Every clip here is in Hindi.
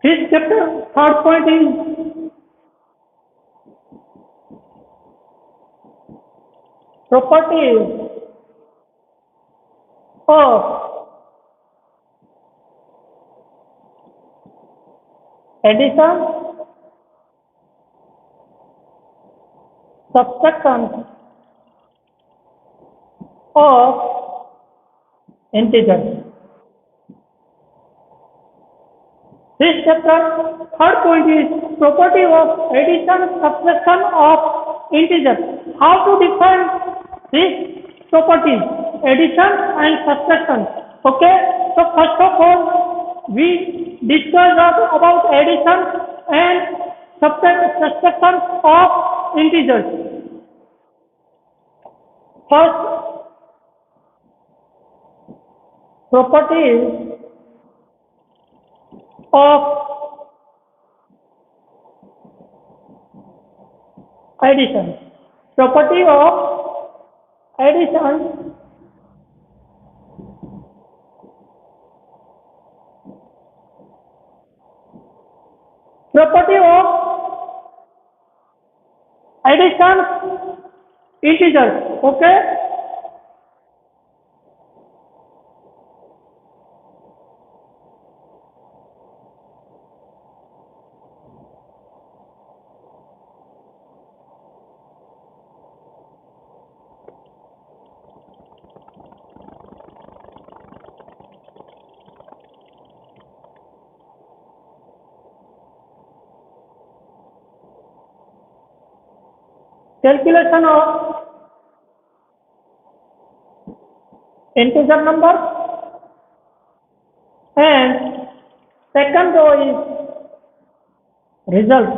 This chapter third point is properties of addition, subtraction of integers. This chapter third point is property of addition, subtraction of integers. How to define these properties, addition and subtraction. Okay, so first of all, we discuss about addition and subtraction of integers. First, properties of addition. Property of addition property of addition integers. Okay. Calculation of integer number, and second row is result,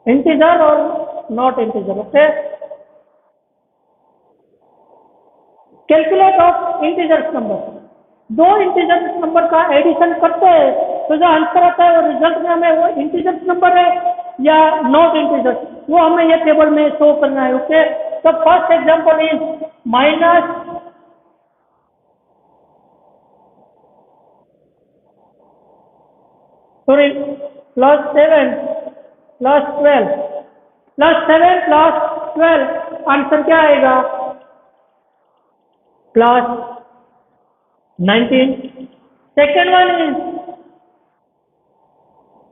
integer or not integer. Okay, calculate of integers number. दो इंटीजर्स नंबर का एडिशन करते हैं तो जो आंसर आता है वो रिजल्ट में हमें वो इंटीजर्स नंबर है या नॉट इंटीजर्स, वो हमें ये टेबल में शो करना है. ओके, तो first example is minus sorry +7 +12 +7 +12 answer क्या आएगा? +19. सेकेंड वन इज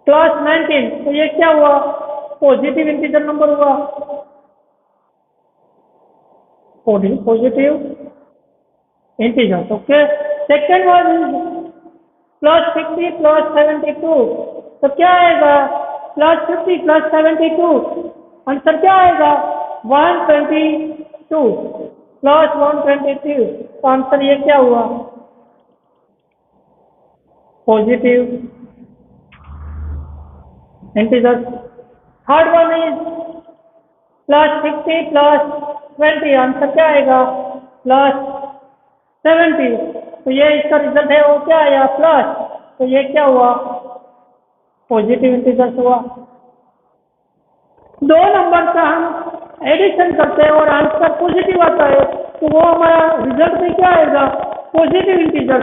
+19, तो ये क्या हुआ? पॉजिटिव इंटीजर नंबर हुआ. Positive integer. Okay, second one is +50 +72, तो क्या आएगा? +50 +72 आंसर क्या आएगा? 122 +122, तो आंसर ये क्या हुआ? Positive integer. Third one is +60 +20, answer क्या आएगा? +70, तो ये इसका रिजल्ट है वो क्या आया? प्लस, तो ये क्या हुआ? पॉजिटिव इंटीजर हुआ. दो नंबर का हम एडिशन करते हैं और आंसर पॉजिटिव आता है तो वो हमारा रिजल्ट में क्या आएगा? Positive integer.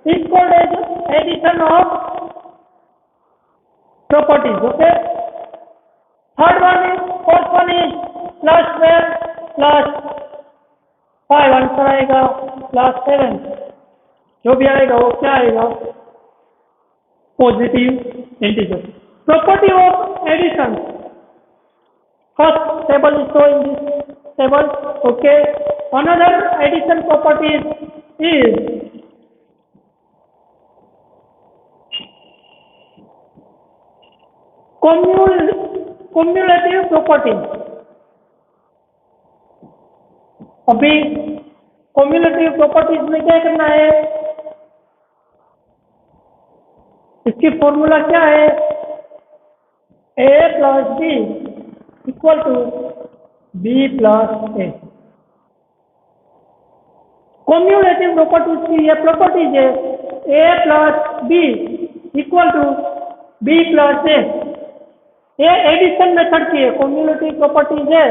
Is called as addition of properties. Okay, third one is fourth one is +12 +5, answer आएगा +7. जो भी आएगा वो क्या आएगा? Positive integer. Property of addition. First table is shown in this table. Okay. Another addition property is cumulative property. अभी cumulative properties में क्या करना है? इसकी फॉर्मूला क्या है? A + B = B + A. Cumulative properties की ये प्रॉपर्टीज है A + B = B + A. ये एडिशन मेथड की है. कम्युलेटिव प्रॉपर्टीज है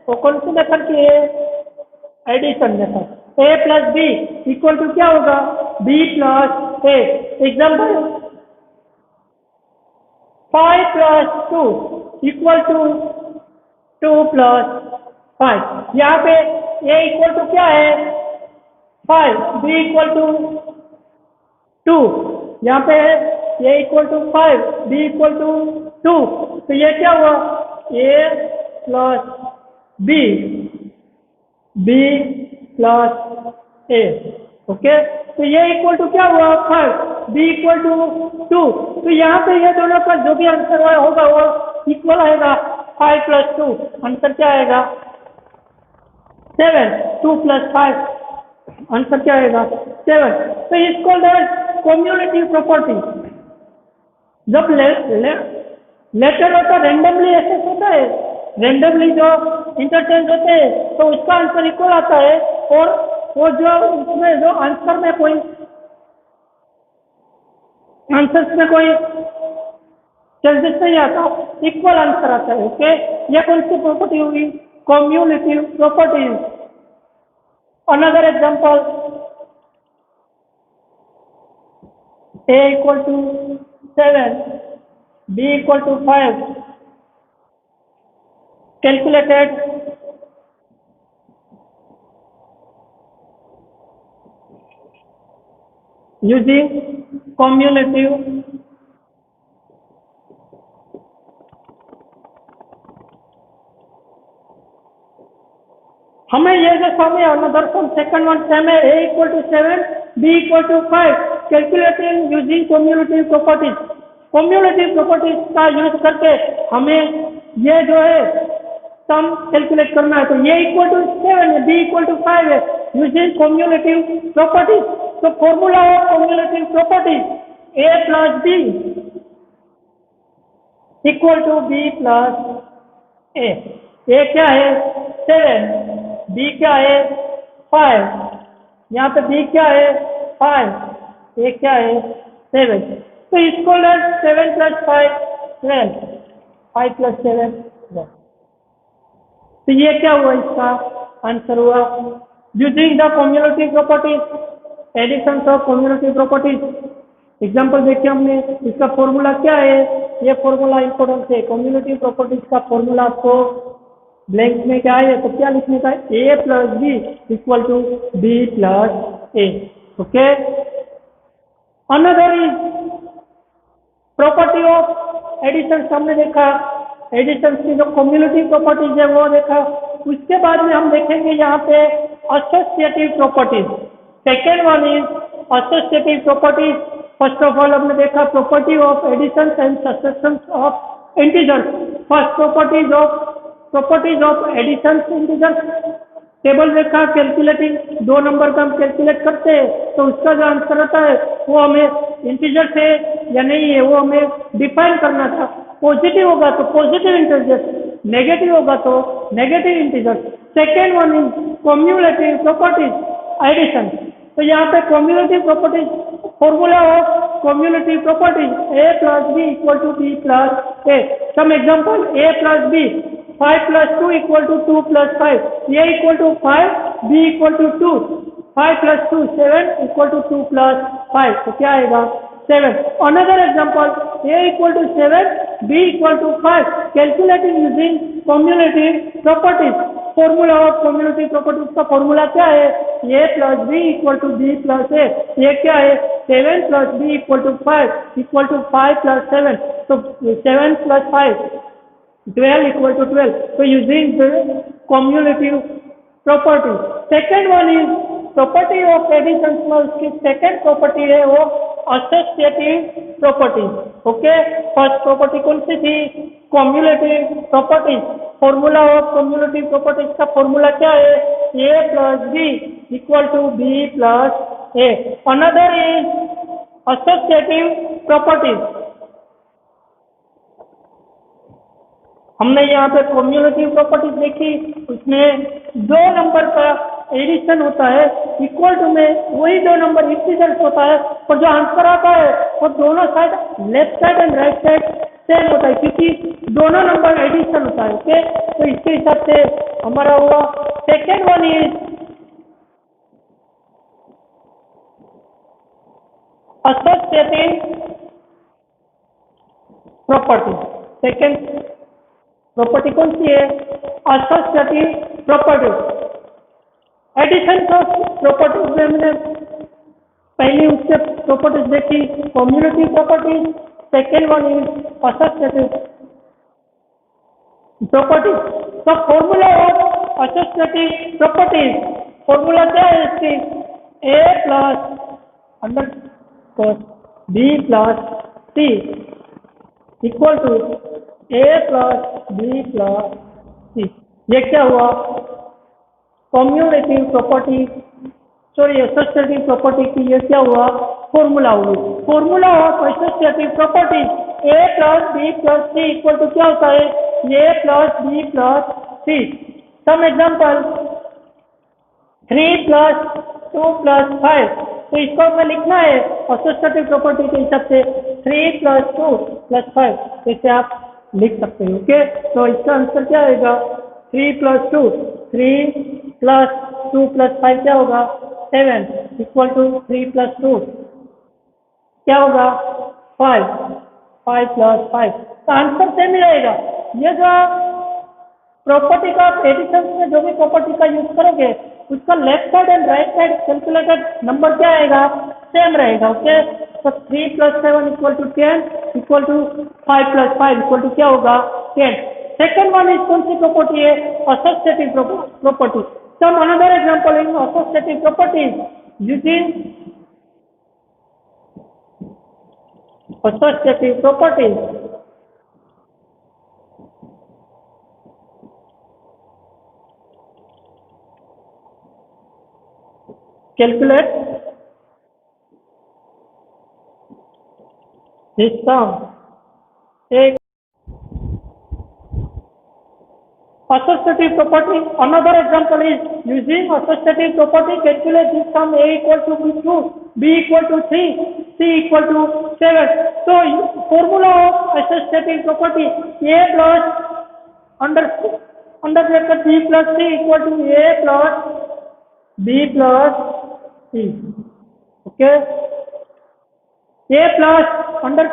तो कौन सी मेथड की है? Addition method. A + B = क्या होगा? B + A. Example 5 plus 2 equal to 2 plus 5। यहाँ पे a इक्वल टू क्या है 5, b इक्वल टू 2, यहाँ पे है a equal to 5, b equal to 2, तो ये क्या हुआ a plus b, b plus a, okay. तो ये इक्वल टू क्या हुआ 5, b इक्वल टू 2, तो यहाँ पे ये दोनों का जो भी आंसर होगा वो इक्वल आएगा 5 प्लस 2, आंसर क्या आएगा 7, 2 प्लस 5, आंसर क्या आएगा 7। तो इसको कम्युलेटिव प्रॉपर्टी। जब लेटर होता रेंडमली एक्सेस होता है, रेंडमली जो इंटरचेंज होते हैं तो उसका आंसर इक्वल आता है, और वो जो उसमें जो आंसर में कोई आंसर्स में कोई चेंजेस नहीं आता, इक्वल आंसर आता है, ओके। ये कौन सी प्रॉपर्टी होगी cumulative properties. Another example a equal to 7, b equal to 5, calculated using cumulative हमें ये जो समय another sum second one same है a equal to 7, b equal to 5, calculating using cumulative properties. Cumulative properties का यूज करके हमें ये जो है सम कैलकुलेट करना है। तो a इक्वल टू 7 है, b इक्वल टू 5 है, यूजिंग कम्युलेटिव प्रॉपर्टीज। तो formula of cumulative properties a plus b equal to b plus a। a क्या है 7, b क्या है 5, यहाँ पे b क्या है 5, a क्या है 7। तो इसको 7 प्लस 5 12, 5 प्लस 7 12। तो ये क्या हुआ इसका आंसर हुआ using the cumulative properties, addition of cumulative properties. Example देखिए हमने, इसका फॉर्मूला क्या है, ये फॉर्मूला इंपॉर्टेंट है। कम्युलेटिव प्रॉपर्टीज का फॉर्मूला आपको ब्लैंक में क्या है तो क्या लिखने का है a plus B equal to B plus A, okay. Another is property of addition, हमने देखा एडिशन की जो कम्युलेटिव प्रॉपर्टीज है वो देखा। उसके बाद में हम देखेंगे यहाँ पे associative properties. Second one is associative properties. First of all हमने देखा property of addition and subtraction of integers. First properties of addition integers, table देखा कैलकुलेटिंग, दो नंबर का हम कैलकुलेट करते हैं तो उसका जो आंसर होता है वो हमें इंटीजर है या नहीं है वो हमें डिफाइन करना था। पॉजिटिव होगा तो पॉजिटिव इंटीजर, नेगेटिव होगा तो negative integer. Second one is cumulative properties addition. तो यहाँ पे cumulative properties, formula of cumulative properties a plus B equal to B plus A. Some example a plus B, 5 plus 2 equal to 2 plus 5, a equal to 5, b equal to 2, 5 plus 2 7 equal to 2 plus 5, तो क्या आएगा 7। Another example, a equal to 7, b equal to 5, calculating using cumulative properties। Formula of cumulative properties का फॉर्मूला क्या है a plus B equal to B plus A. ये क्या है 7 plus B equal to 5 equal to 5 plus 7, तो 7 plus 5 12 equal to 12. So using the cumulative property. Second one is property of addition। उसकी second property है वो associative property, okay। first property कौन सी थी cumulative property। formula of cumulative properties का formula क्या है a plus b equal to b plus a। another is associative properties। हमने यहाँ पे कम्युलेटिव प्रॉपर्टीज देखी, उसमें दो नंबर का एडिशन होता है, इक्वल टू में वही दो नंबर इंटीजर्स होता है, और जो आंसर आता है वो दोनों side left side and right side same होता है क्योंकि दोनों नंबर एडिशन होता है, ओके। तो इसके हिसाब से हमारा हुआ second one is associative property. Second property कौन सी है? Associative property. Addition of properties में हमने पहली उससे प्रॉपर्टीज देखी, community properties. Second one is associative property. तो formula of associative properties, formula क्या है इसकी? A plus under B plus C equal to A plus B plus C. ये क्या हुआ? Commutative property, sorry associative property की ये क्या हुआ? फॉर्मूला हुई। Formula of associative property A plus B plus C equal to क्या होता है? A plus B plus C. Some example 3 plus 2 plus 5। तो इसको हमें लिखना है एसोसिएटिव प्रॉपर्टी के हिसाब से 3 प्लस 2 प्लस 5, जैसे आप लिख सकते हैं। ओके, तो इसका आंसर क्या आएगा? 3 प्लस 2, 3 प्लस 2 प्लस 5 क्या होगा? 7 इक्वल टू 3 प्लस 2 क्या होगा? 5, 5 प्लस 5। तो आंसर सेम ही रहेगा। ये जो प्रॉपर्टी का एडिशन में जो भी प्रॉपर्टी का यूज करोगे उसका left side and right side calculated number क्या आएगा? सेम रहेगा। ओके, तो 3 plus 7 equal to 10 equal to 5 plus 5 equal to क्या होगा? 10। सेकेंड वन इज कौन सी प्रॉपर्टी है? Associative property. Some another example in associative properties using associative properties. Calculate this sum. एक associative property. Another example is using associative property. Calculate this sum. A equal to B2, B equal to 3, C equal to 7. So formula of associative property: A plus under bracket B plus C equal to A plus B plus C. Okay. A plus under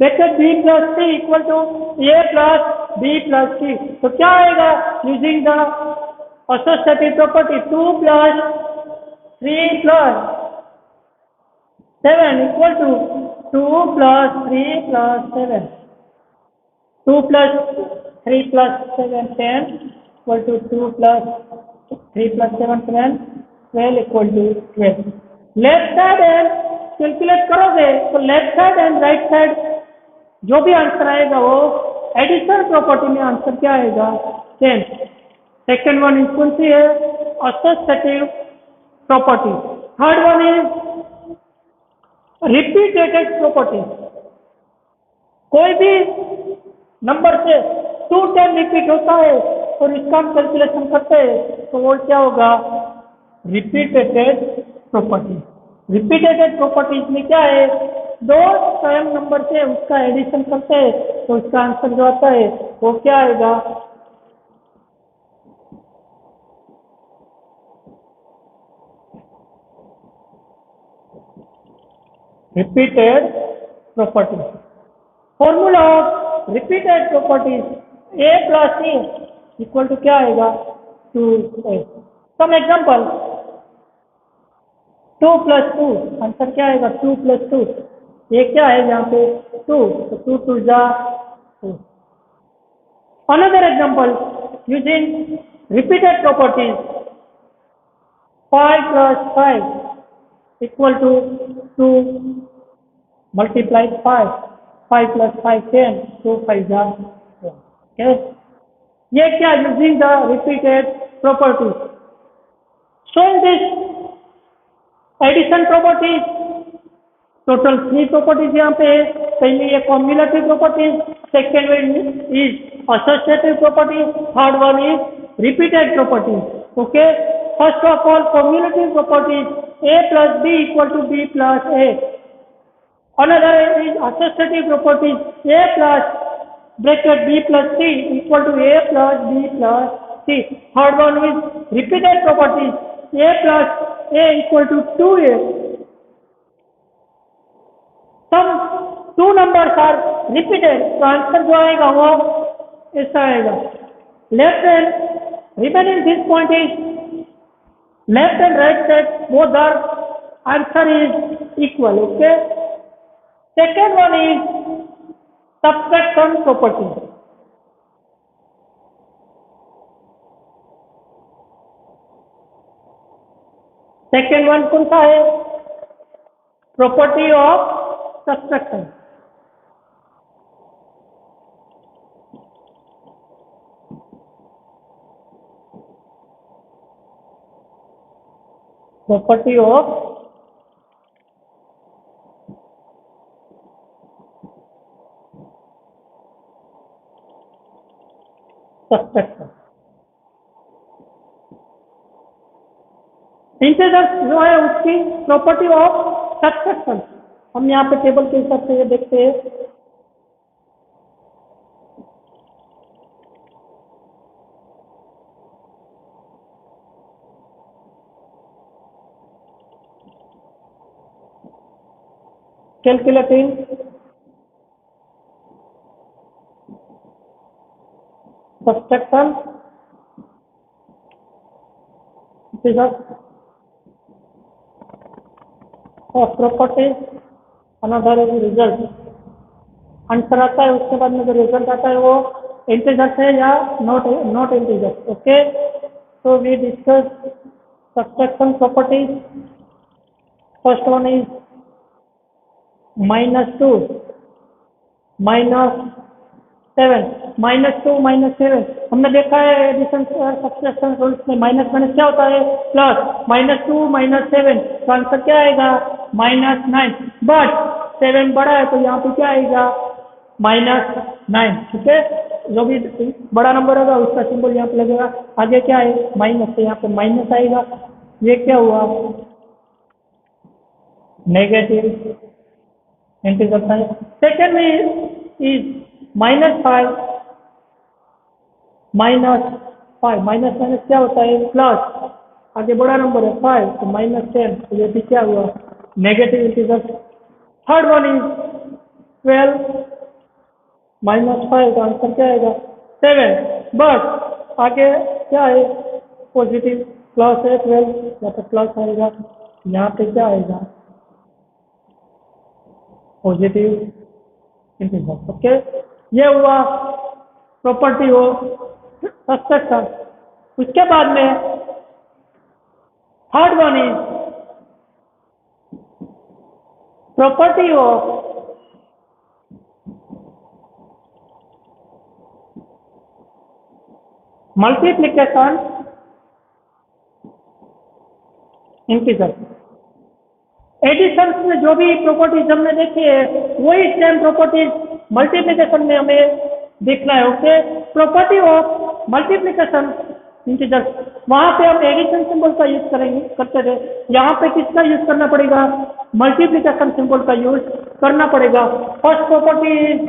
bracket B plus C equal to A plus B plus C. तो क्या आएगा? Using the associative property 2 plus 3 plus 7 equal to 2 plus 3 plus 7. 2 plus 3 plus 7 10 equal to 2 plus 3 plus 7 12 equal to 12. Left side and calculate करोगे तो left side and right side जो भी आंसर आएगा वो एडिशन प्रॉपर्टी में आंसर क्या आएगा? सेम। सेकेंड वन इज कौन सी है? Associative property. Third one is repeated property. कोई भी नंबर से 2 टाइम रिपीट होता है और इसका हम कैलकुलेशन करते हैं तो वो क्या होगा? Repeated property. रिपीटेड प्रॉपर्टीज में क्या है? 2 टाइम नंबर से उसका एडिशन करते हैं तो उसका आंसर जो आता है वो क्या आएगा? Repeated property. Formula of repeated properties A plus C equal to क्या आएगा? 2A। Some example 2 plus 2 answer क्या आएगा? 2 प्लस 2। ये क्या है यहाँ पे? 2, तो 2 2 जा 2। Another example using repeated properties 5 plus 5 equal to 2 multiply 5, 5 plus 5 10, 2 5 जा 1। ओके, ये क्या? Using the repeated properties. Showing this addition properties total 3 properties यहाँ पे है। पहली ये combinative properties, second one is associative properties, third one is repeated properties. Okay, first of all combinative properties A plus B equal to B plus A. Another is associative properties A plus bracket B plus C equal to A plus B plus C. Third one is repeated properties A plus A equal to 2A. Some two numbers are repeated, तो आंसर जो आएगा वो ऐसा आएगा. Left hand remaining this point is left and right side both are answer is equal. Okay. Second one is subtraction property. Second one कौन सा है? Property of subtraction. Property of subtraction. Integers जो है उसकी प्रॉपर्टी ऑफ सब्सट्रैक्शन हम यहाँ पे टेबल के हिसाब से ये देखते हैं. Calculating subtraction of properties, another is result. Answer आता है उसके बाद में जो रिजल्ट आता है वो इंटीजर्स है या not integers. Okay. So we discuss subtraction properties. First one is -2 -7 -2 -7. हमने देखा है एडिशन सब्सट्रैक्शन रूल्स में माइनस माइनस क्या होता है? प्लस. -2 -7 तो आंसर क्या आएगा? -9. बट 7 बड़ा है तो यहाँ पे क्या आएगा? -9. ठीक है. जो भी बड़ा नंबर होगा उसका सिंबल यहाँ पे लगेगा. आगे क्या है? माइनस. तो यहाँ पे माइनस आएगा. ये क्या हुआ? नेगेटिव इंटीजर है. सेकेंड में इज -5 -5 माइनस माइनस क्या होता है? प्लस. आगे बड़ा नंबर है 5 तो -10. तो ये भी क्या हुआ? Negative integer. Third one is 12 -5 का आंसर क्या आएगा? 7. बट आगे क्या है? पॉजिटिव प्लस है 12 या तो प्लस आएगा. यहाँ पे क्या आएगा? Positive integer. ओके. ये हुआ प्रॉपर्टी हो सब्सट्रैक्शन. उसके बाद में third one is property of multiplication integer. Addition में जो भी प्रॉपर्टीज हमने देखी है वही सेम प्रॉपर्टीज मल्टीप्लिकेशन में हमें देखना है. Okay. Property of multiplication integer. वहां पे हम एडिशन सिंबल का यूज करते थे. यहाँ पे किसका यूज करना पड़ेगा? मल्टीप्लिकेशन सिंबल का यूज करना पड़ेगा. First property is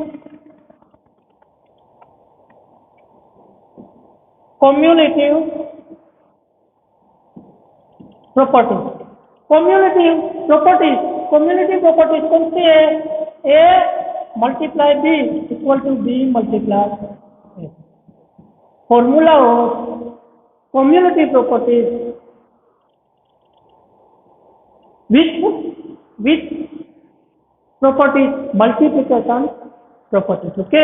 cumulative property. Cumulative properties कौन सी है? A multiply B equal to B multiply A. Formula of cumulative properties which properties multiplication properties. Okay.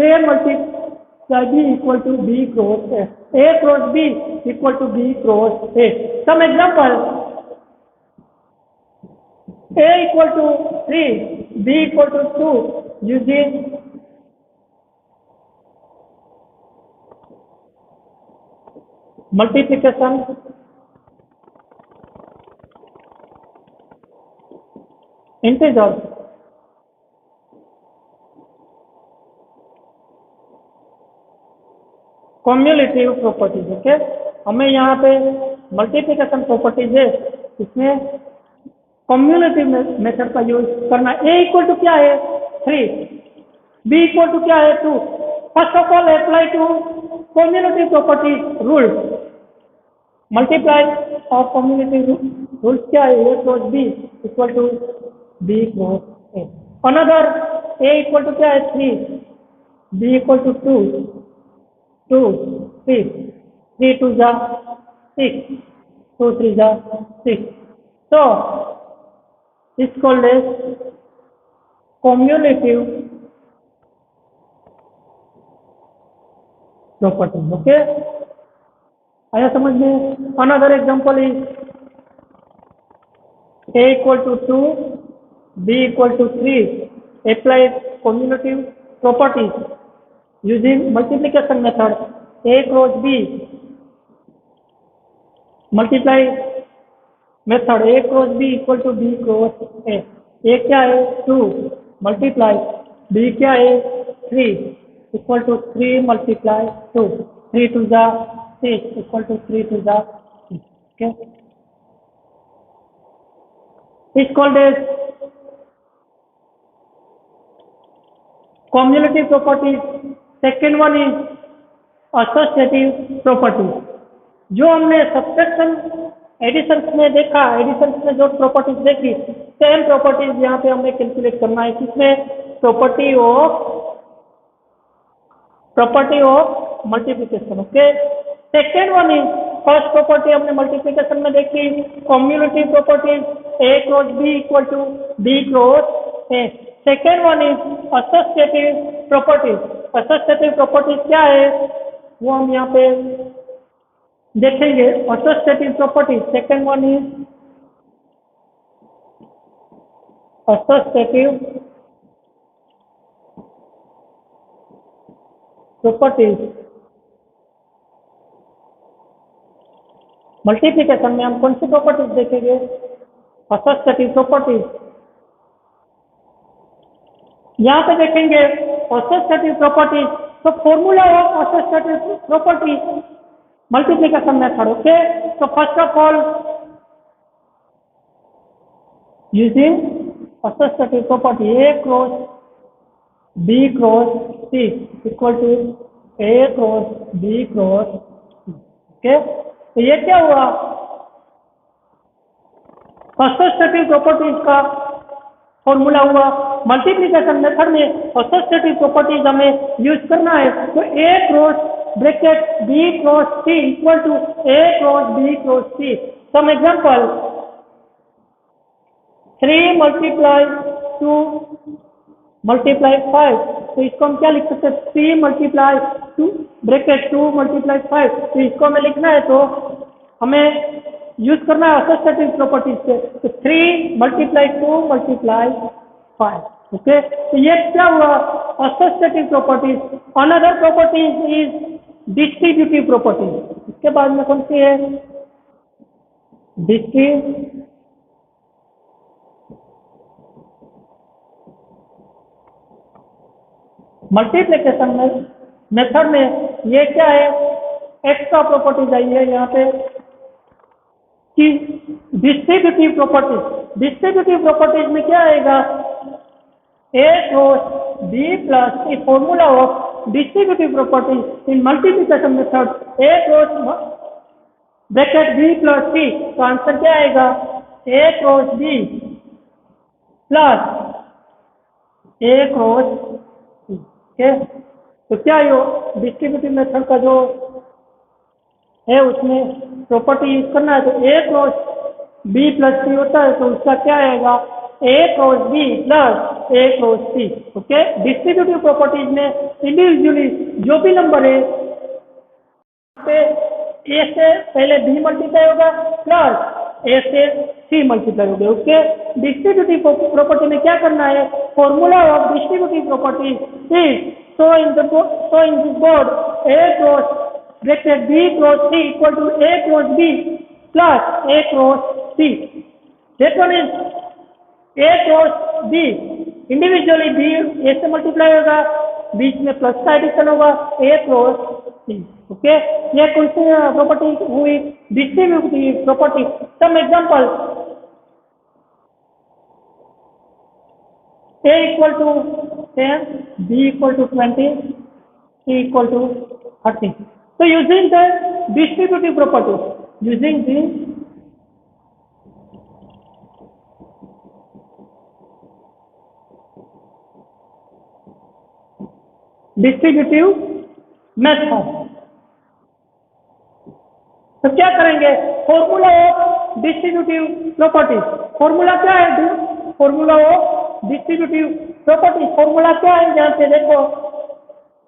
A multiply B equal to B cross A. A cross B equal to B cross A. Some example. A equal to 3, B equal to 2 using multiplication integers. Cumulative properties. Okay. हमें यहाँ पे मल्टीप्लिकेशन प्रॉपर्टीज है इसमें कम्युलेटिव मेथड का यूज करना. ए इक्वल टू क्या है? 3. बी इक्वल टू क्या है? 2. First of all apply to cumulative property rule. Multiply of cumulative rules क्या है? A cross B equal to B cross A. Another A equal to क्या है 3, बी इक्वल टू 2, 2 3, 3 2 जा 6, 2 3 जा 6. So it's called as cumulative property. Okay, आया समझ में. Another example is a equal to 2, b equal to 3. Apply cumulative properties using multiplication method. A cross b, multiply method. A cross b equal to b cross a. A क्या है 2, multiply b क्या है 3, equal to 3 multiply 2, 3 2 जा 6, equal to 3 2 जा 6. Okay, it's called as cumulative properties. Second one is associative properties. जो हमने सब्ट्रैक्शन एडिशन में देखा, एडिशन में जो प्रॉपर्टीज देखी, सेम प्रॉपर्टीज यहाँ पे हमें कैलकुलेट करना है. किसमें? Property of multiplication. Okay, second one is first property हमने मल्टीप्लिकेशन में देखी, cumulative properties A cross B equal to B cross A. Second one is associative properties. Associative properties क्या है वो हम यहाँ पे देखेंगे. Associative properties second one is associative properties. Multiplication में हम कौन सी प्रॉपर्टीज देखेंगे? Associative properties. यहाँ पे देखेंगे एसोसिएटिव प्रॉपर्टीज. तो formula of associative properties multiplication method. Okay, तो first of all using associative property A cross B cross C equal to A cross B cross C. Okay, तो ये क्या हुआ? एसोसिएटिव प्रॉपर्टीज का फॉर्मूला हुआ. मल्टीप्लिकेशन मेथड में एसोसिएटिव प्रॉपर्टीज हमें यूज करना है. तो A cross bracket B cross C equal to A cross B cross C. Some example 3 multiply 2 multiply 5. तो इसको हम क्या लिख सकते हैं? 3 मल्टीप्लाई 2 ब्रैकेट 2 मल्टीप्लाई 5. तो इसको हमें लिखना है तो हमें यूज करना है एसोसिएटिव प्रॉपर्टीज से. तो 3 मल्टीप्लाई 2 मल्टीप्लाई 5. ओके, तो ये क्या हुआ? Associative properties. Another properties is distributive properties. इसके बाद में कौन सी है? मल्टीप्लिकेशन में मेथड में ये क्या है? एक्स्ट्रा प्रॉपर्टीज आई है यहाँ पे कि डिस्ट्रीब्यूटिव प्रॉपर्टीज. डिस्ट्रीब्यूटिव प्रॉपर्टीज में क्या आएगा? A cross B plus A formula of distributive properties in multiplication method. A cross bracket B plus C. तो आंसर क्या आएगा? A cross B plus A cross C. Okay, तो क्या यो डिस्ट्रीब्यूटिव मेथड का जो है उसमें प्रॉपर्टी यूज करना है. तो ए क्रॉस बी प्लस सी होता है तो उसका क्या आएगा? A cross B plus A cross C. Okay, distributive properties में इंडिविजुअली जो भी नंबर है पे ए से पहले बी मल्टीप्लाई होगा प्लस ए से सी मल्टीप्लाई होगा. ओके, डिस्ट्रीब्यूटिव प्रॉपर्टी में क्या करना है? Formula of distributive property is so in this board a cross bracket b cross c equal to a cross b plus a cross c. That one is a cross b. Individually b a से मल्टीप्लाई होगा, बीच में प्लस का एडिशन होगा a क्रॉस c. ओके, ये कौन सी प्रॉपर्टी हुई? Distributive property. Some example a equal to 10, b equal to 20, c equal to 30. So using the distributive properties, using the distributive method. तो क्या करेंगे, formula of distributive properties. Formula क्या है, formula of distributive properties. Formula क्या है, यहाँ पे देखो,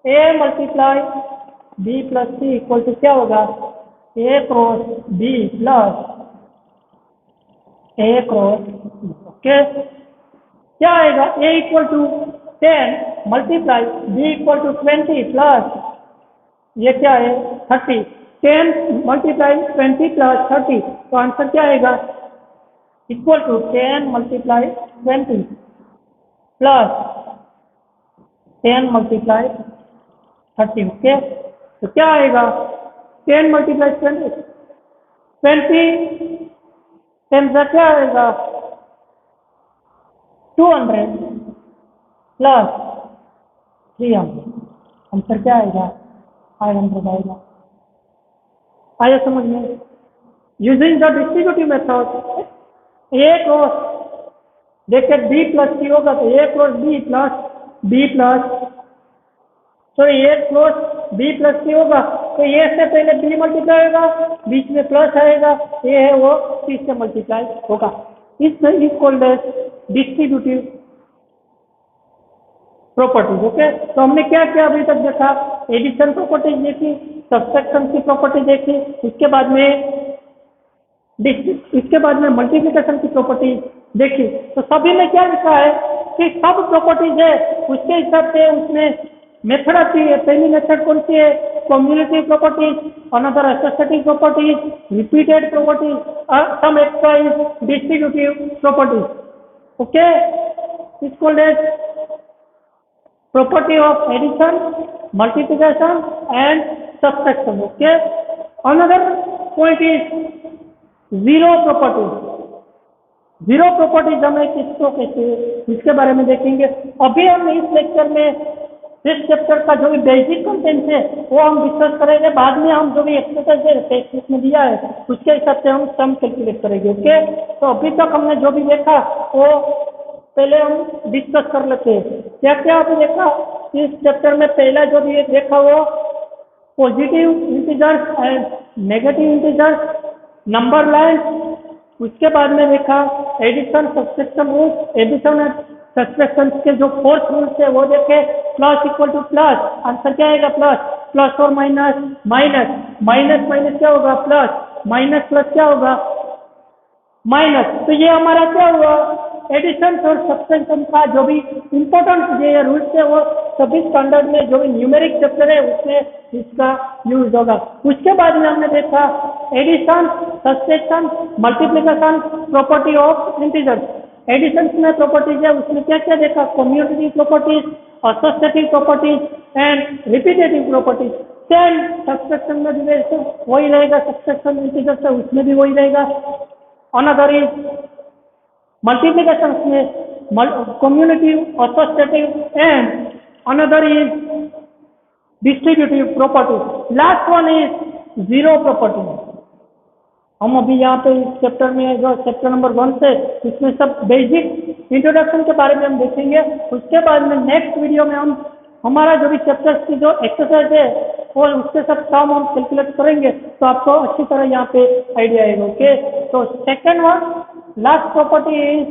A multiply B plus C equal to क्या होगा, A cross B plus A cross, okay. क्या आएगा, A equal to 10 multiply B equal to 20 plus ये क्या है 30। 10 मल्टीप्लाई 20 प्लस 30, तो आंसर क्या आएगा, equal to 10 multiply 20 plus 10 multiply 30, okay. तो क्या आएगा, 10 मल्टीप्लाई 20 10 से क्या आएगा 200 प्लस 300, आंसर क्या आएगा 500 आएगा। आया समझ में। Using the distributive method, A cross देखिए बी प्लस सी होगा तो A cross B plus B plus, sorry A cross B plus C होगा तो ए से पहले बी मल्टीप्लाई होगा, बीच में प्लस आएगा, ए है वो सी से मल्टीप्लाई होगा। Is called as distributive properties, okay. तो हमने क्या क्या अभी तक देखा, एडिशन प्रॉपर्टीज देखी, सब्सट्रैक्शन की प्रॉपर्टी देखी, इसके बाद में मल्टीप्लिकेशन की प्रॉपर्टी देखी। तो सभी में क्या लिखा है कि सब प्रॉपर्टीज है उसके हिसाब से उसमें मेथड आती है। पहली मेथड कौन सी है, cumulative properties, another associative properties, repeated properties, some extra is distributive properties, okay. Is called as property of addition, multiplication and subtraction, okay. Another point is zero properties. Zero properties हमें किसको कहते हैं इसके बारे में देखेंगे। अभी हम इस लेक्चर में इस चैप्टर का जो भी बेसिक कंटेंट है वो हम डिस्कस करेंगे, बाद में हम जो भी एक्सरसाइज है टेक्स्ट में दिया है उसके हिसाब से हम सम कैलकुलेट करेंगे, ओके। तो अभी तक हमने जो भी देखा वो पहले हम डिस्कस कर लेते हैं। क्या क्या आपने देखा इस चैप्टर में, पहला जो भी देखा वो positive integers and negative integers, number line, उसके बाद में देखा addition subtraction rules, addition and subtraction के जो फोर्थ रूल्स है वो देखे, plus equal to plus, answer क्या आएगा प्लस, प्लस और माइनस, माइनस माइनस माइनस क्या होगा प्लस, माइनस प्लस क्या होगा माइनस। तो ये हमारा क्या हुआ, एडिशन और सब्सट्रैक्शन का जो भी इम्पोर्टेंट ये रूल्स है वो सभी स्टैंडर्ड में जो भी न्यूमेरिक चैप्टर है उसमें इसका यूज होगा। उसके बाद में हमने देखा addition, subtraction, multiplication, property of integers. Addition में प्रॉपर्टीज है उसमें क्या क्या देखा, commutative properties, associative properties and repetitive properties. Same subtraction में भी वही रहेगा, सब्सट्रैक्शन इंटीजर्स है उसमें भी वही रहेगा। अनदर इज multiplication में cumulative, associative and another is distributive property. Last one is zero property. हम अभी यहाँ पे इस चैप्टर में जो चैप्टर नंबर 1 से इसमें सब बेसिक इंट्रोडक्शन के बारे में हम देखेंगे। उसके बाद में नेक्स्ट वीडियो में हम हमारा जो भी चैप्टर्स की जो एक्सरसाइज है और उसके सब काम हम कैलकुलेट करेंगे तो आपको अच्छी तरह यहाँ पे आइडिया आएगा, ओके। तो second one last property is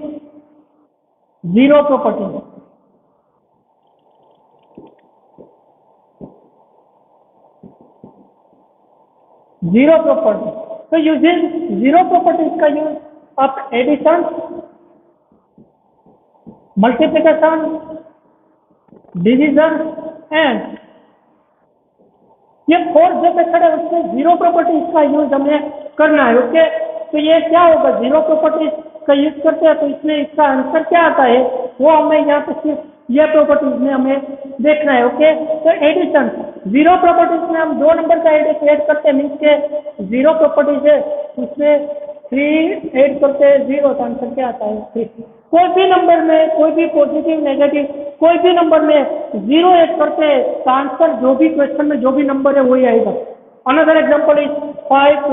zero property. Zero property, तो यूजिंग जीरो प्रॉपर्टीज का यूज आप एडिशन, मल्टीप्लिकेशन, डिवीजन एंड ये फोर्थ जो मेथड है उसमें जीरो प्रॉपर्टीज का यूज हमें करना है, ओके। तो ये क्या होगा, जीरो प्रॉपर्टीज का यूज करते हैं तो इसमें इसका आंसर क्या आता है वो हमें यहाँ पे सिर्फ ये प्रॉपर्टीज में हमें देखना है, ओके। तो एडिशन, जीरो प्रॉपर्टीज में हम दो नंबर का ऐड करते हैं, मीन्स के जीरो प्रॉपर्टीज है उसमें 3 ऐड करते हैं 0 तो आंसर क्या आता है 3। कोई भी नंबर में, कोई भी पॉजिटिव नेगेटिव कोई भी नंबर में 0 ऐड करते हैं तो आंसर जो भी क्वेश्चन में जो भी नंबर है वही आएगा। Another example is 5 +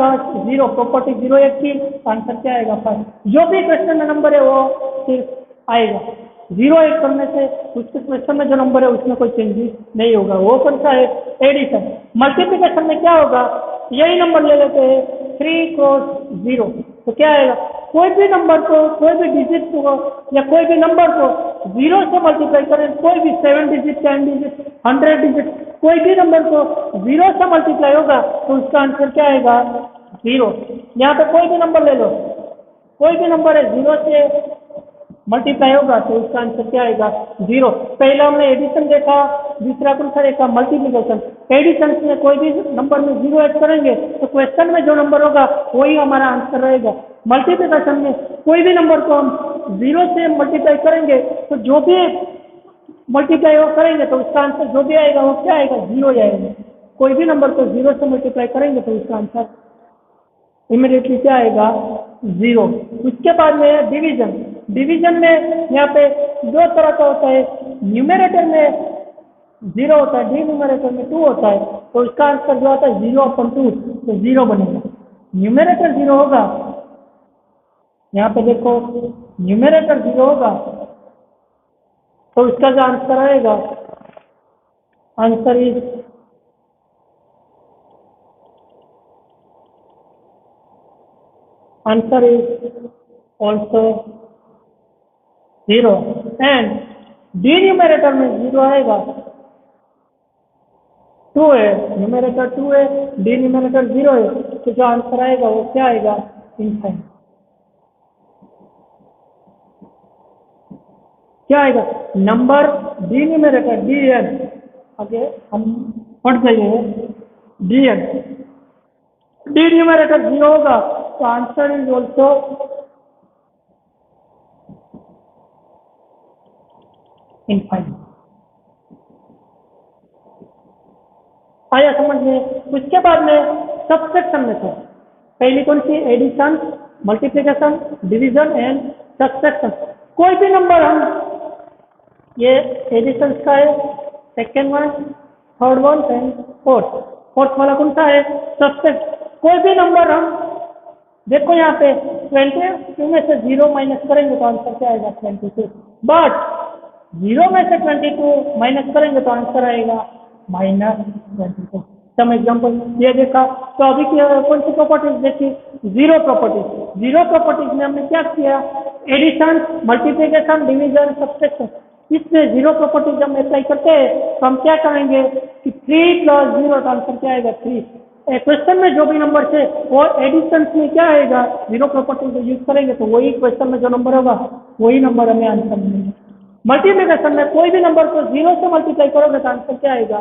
0, property 0 add की आंसर क्या आएगा 5। जो भी क्वेश्चन में नंबर है वो सिर्फ आएगा। जीरो ऐड करने से उसके क्वेश्चन में जो नंबर है उसमें कोई चेंजेस नहीं होगा। वो कौन सा है? एडिशन। मल्टीप्लिकेशन में क्या होगा? यही नंबर ले लेते हैं 3 क्रॉस 0, तो क्या आएगा? कोई भी नंबर को, कोई भी डिजिट को या कोई भी नंबर को 0 से मल्टीप्लाई करें, कोई भी 7 डिजिट, 10 डिजिट, 100 डिजिट, कोई भी नंबर को 0 से मल्टीप्लाई होगा तो उसका आंसर क्या आएगा? 0। यहाँ पे कोई भी नंबर ले लो, कोई भी नंबर है 0 से मल्टीप्लाई होगा तो उसका आंसर क्या आएगा? 0। पहला हमने एडिशन देखा, दूसरा कौन सा देखा? मल्टीप्लिकेशन। एडिशन में कोई भी नंबर में 0 ऐड करेंगे तो क्वेश्चन में जो नंबर होगा वही हमारा आंसर रहेगा। मल्टीप्लिकेशन में कोई भी नंबर को हम 0 से मल्टीप्लाई करेंगे तो जो भी मल्टीप्लाई वो करेंगे तो उसका आंसर जो भी आएगा वो क्या आएगा? 0 ही आएगा। कोई भी नंबर को 0 से मल्टीप्लाई करेंगे तो उसका आंसर इमीडिएटली क्या आएगा? 0। उसके बाद में है डिवीजन। डिवीजन में यहाँ पे दो तरह का होता है, न्यूमरेटर में 0 होता है, डिनोमिनेटर में 2 होता है, तो इसका आंसर जो आता है 0/2, तो 0 बनेगा। न्यूमरेटर 0 होगा, यहाँ पे देखो न्यूमरेटर 0 होगा तो इसका जो आंसर आएगा, आंसर इज ऑल्सो 0। एंड डिन्यूमरेटर में 0 आएगा, 2 है, न्यूमरेटर 2 है, डिन्यूमरेटर 0 है, तो जो आंसर आएगा वो क्या आएगा? इनफाइनाइट। क्या आएगा? नंबर डिन्यूमरेटर dn, आगे हम पढ़ जाइए dn, डिन्यूमरेटर 0 होगा तो आंसर इज ऑल्सो इनफाइनाइट। आया समझ में? उसके बाद में सब्सट्रैक्शन मेथड। पहली कौन सी? Addition, multiplication, division and subtraction. कोई भी नंबर हम, ये एडिशन का है, second one, third one and fourth वाला कौन सा है? सब्सट्रैक्ट। कोई भी नंबर हम देखो यहाँ पे 22 में से 0 माइनस करेंगे तो आंसर क्या आएगा? 22। बट 0 में से 22 माइनस करेंगे तो आंसर आएगा -22। सम एग्जाम्पल ये देखा, तो अभी की कौन सी प्रॉपर्टीज देखी? Zero properties. जीरो प्रॉपर्टीज में हमने क्या किया? Addition, multiplication, division, subtraction. इसमें जीरो प्रॉपर्टीज हम अप्लाई करते हैं तो हम क्या करेंगे कि 3 + 0 का आंसर क्या आएगा? 3। क्वेश्चन में जो भी नंबर थे वो एडिशन में क्या आएगा? जीरो प्रॉपर्टी यूज करेंगे तो वही क्वेश्चन में जो नंबर होगा वही नंबर हमें आंसर मिलेगा। मल्टीप्लिकेशन में कोई भी नंबर को 0 से मल्टीप्लाई करोगे तो आंसर क्या आएगा?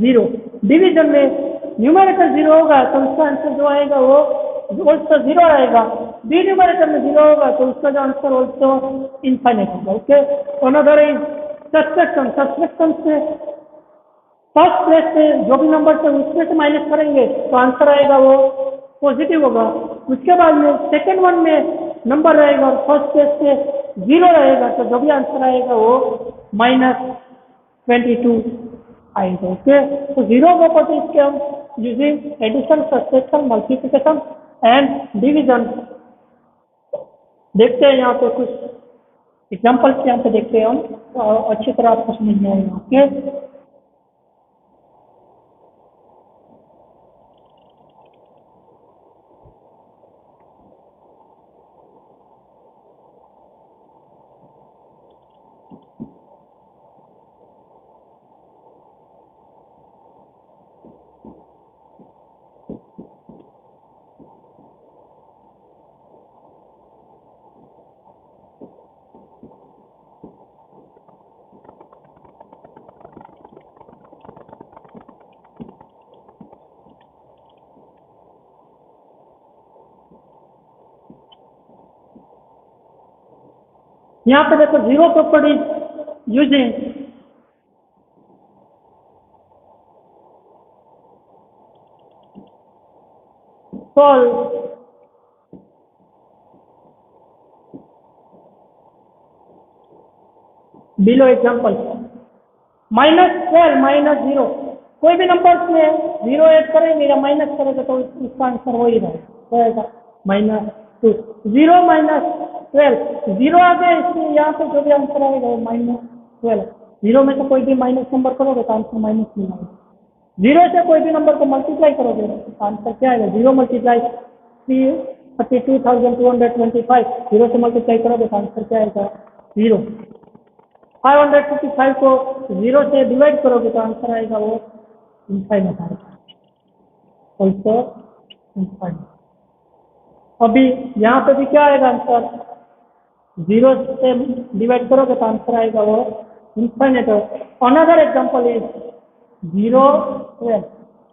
0। डिवीजन में न्यूमरेटर 0 होगा तो उसका आंसर जो आएगा वो ऑल्सो 0 आएगा। डिन्यूमरेटर में 0 होगा तो उसका जो आंसर ऑल्सो इनफाइनाइट होगा। Okay, another is subtraction. Subtraction से फर्स्ट प्लेस से जो भी नंबर से उसमें से माइनस करेंगे तो आंसर आएगा वो पॉजिटिव होगा। उसके बाद में सेकेंड वन में नंबर रहेगा और फर्स्ट प्लेस से 0 रहेगा तो जो भी आंसर आएगा वो -22 आएगा। ओके, तो जीरो प्रॉपर्टीज के हम using addition, subtraction, multiplication and division देखते हैं। यहाँ पे कुछ एग्जाम्पल्स यहाँ पे देखते हैं हम, अच्छी तरह आपको समझ में आएगा। ओके, यहाँ पे देखो zero properties using solve below example. -12 -0, कोई भी नंबर में 0 ऐड करेंगे या माइनस करेंगे तो इसका आंसर वही रहेगा, -2। 0 - 12 जीरो आ गया, इसलिए यहाँ पे जो भी आंसर आएगा वो -12। जीरो में से कोई भी माइनस नंबर करोगे तो आंसर माइनस में आएगा। जीरो से कोई भी नंबर को मल्टीप्लाई करोगे तो आंसर क्या आएगा? 0 मल्टीप्लाई 32,225। जीरो से मल्टीप्लाई करोगे तो आंसर क्या आएगा? 0। 555 को जीरो से डिवाइड करोगे तो आंसर आएगा वो इनफाइनाइट आएगा, ऑल्सो इनफाइनाइट। अभी यहाँ पे भी क्या आएगा आंसर? जीरो से डिवाइड करोगे तो आंसर आएगा वो infinite. Another example is 0, 12।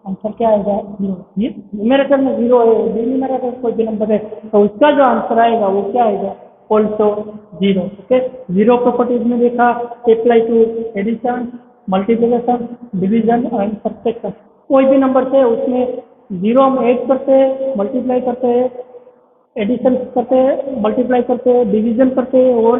Answer क्या आएगा? 0। न्यूमेरेटर में 0 है, डिनोमिनेटर में कोई भी नंबर है तो उसका जो आंसर आएगा वो क्या आएगा? ऑल्सो 0। ओके, जीरो प्रॉपर्टीज में देखा apply to addition, multiplication, division and subtraction. कोई भी नंबर से उसमें जीरो हम ऐड करते हैं, मल्टीप्लाई करते हैं, एडिशन करते हैं, मल्टीप्लाई करते हैं, डिवीजन करते हैं और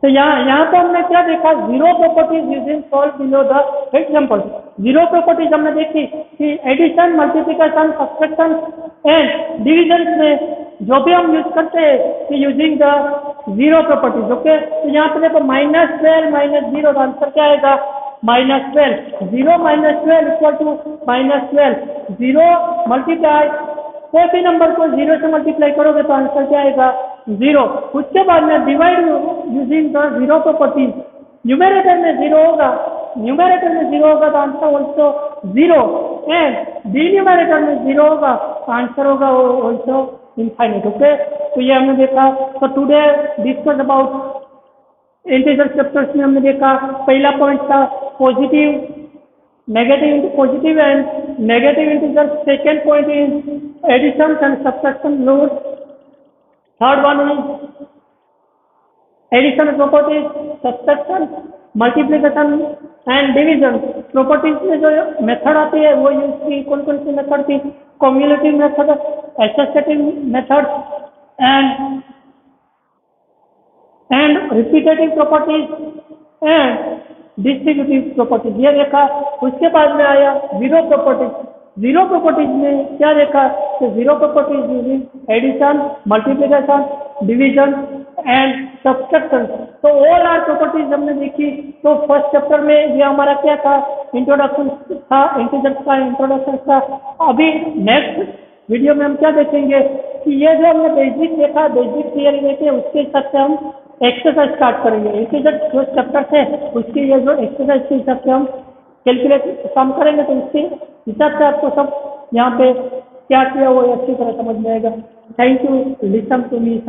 तो यहाँ पे हमने क्या देखा? Zero properties using solve below the example. Zero properties हमने देखी कि addition, multiplication, subtraction and division में जो भी हम यूज करते हैं कि using the zero properties. Okay, तो यहाँ पे देखो -12 -0 का आंसर क्या आएगा? -12। 0 -12 इक्वल टू -12। 0 मल्टीप्लाई, कोई भी नंबर को 0 से मल्टीप्लाई करोगे तो आंसर क्या आएगा? 0। उसके बाद में divide using the zero properties. Numerator में 0 होगा, न्यूमेरेटर में 0 होगा तो आंसर ऑल्सो 0 एंड डिन्यूमेरेटर में 0 होगा तो आंसर होगा ऑल्सो इनफाइनाइट। ओके, तो ये हमने देखा। तो today discuss about integer chapters में हमने देखा पहला पॉइंट था positive, negative, positive and negative integers. Second point is addition and subtraction rules. Third one is addition properties, subtraction, multiplication and division properties में जो मेथड आती है वो यूज की कौन कौन सी मेथड थी? Cumulative method, associative method and repetitive properties and distributive properties, ये देखा। उसके बाद में आया जीरो प्रॉपर्टीज। जीरो प्रॉपर्टीज में क्या देखा? तो zero properties using addition, multiplication, division and subtraction. तो ऑल आर प्रॉपर्टीज हमने देखी। तो फर्स्ट चैप्टर में ये हमारा क्या था? इंट्रोडक्शन था, इंटीजर्स का इंट्रोडक्शन था। अभी नेक्स्ट वीडियो में हम क्या देखेंगे कि ये जो हमने बेसिक देखा, बेसिक थियरी देखे, उसके हिसाब से हम एक्सरसाइज स्टार्ट करेंगे। इंटीजर जो चैप्टर है उसकी ये जो एक्सरसाइज के हिसाब से हम कैलकुलेट सम करेंगे तो उसके हिसाब से आपको सब यहाँ पे क्या किया वो अच्छी तरह समझ में आएगा। Thank you, listen to me.